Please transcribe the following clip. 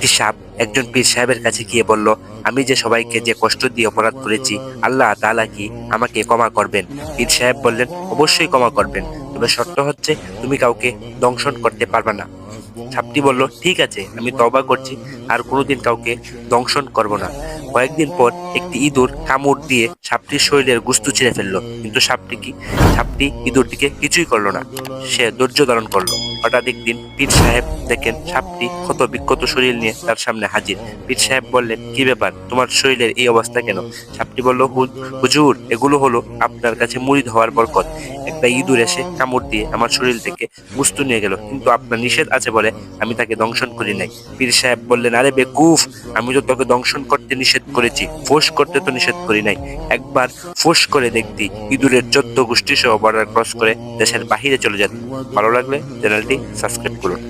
একটি সাপ একজন পীর সাহেবের কাছে গিয়ে বলল, আমি যে সবাইকে যে কষ্ট দিয়ে অপরাধ করেছি, আল্লাহ তাআলা কি আমাকে ক্ষমা করবেন? পীর সাহেব বললেন, অবশ্যই ক্ষমা করবেন, তবে শর্ত হচ্ছে তুমি কাউকে দংশন করতে পারবে না। সাপটি বলল, ঠিক আছে, আমি তওবা করছি, আর কোনোদিন কাউকে দংশন করব না। কয়েকদিন পর একটি ইঁদুর কামড় দিয়ে সাপটির শরীরের গোশত ছিঁড়ে ফেললো, কিন্তু সাপটি ইঁদুরটিকে কিছুই করলো না। সে ধৈর্য ধারণ করলো। হঠাৎ একদিন পীর সাহেব দেখেন সাপটি ক্ষত বিক্ষত শরীর নিয়ে তার সামনে হাজির। পীর সাহেব বললেন, কি ব্যাপার, তোমার শরীরের এই অবস্থা কেন? সাপটি বলল, হুজুর, এগুলো হলো আপনার কাছে মুরিদ হওয়ার বরকত। একটা ইঁদুর এসে কামড় দিয়ে আমার শরীর থেকে গোশত নিয়ে গেল, কিন্তু আপনার নিষেধ আছে বলে আমি তাকে দংশন করি নাই। পীর সাহেব বললেন, আরে বেকুফ, আমি তো তোকে দংশন করতে নিষেধ করেছি, ফোঁস করতে তো নিষেধ করি নাই। একবার ফোঁস করে দেখতি ইঁদুরের 14 গোষ্ঠী সহ বর্ডার ক্রস করে দেশের বাহিরে চলে যেত। ভালো লাগলে চ্যানেলটি সাবস্ক্রাইব করুন।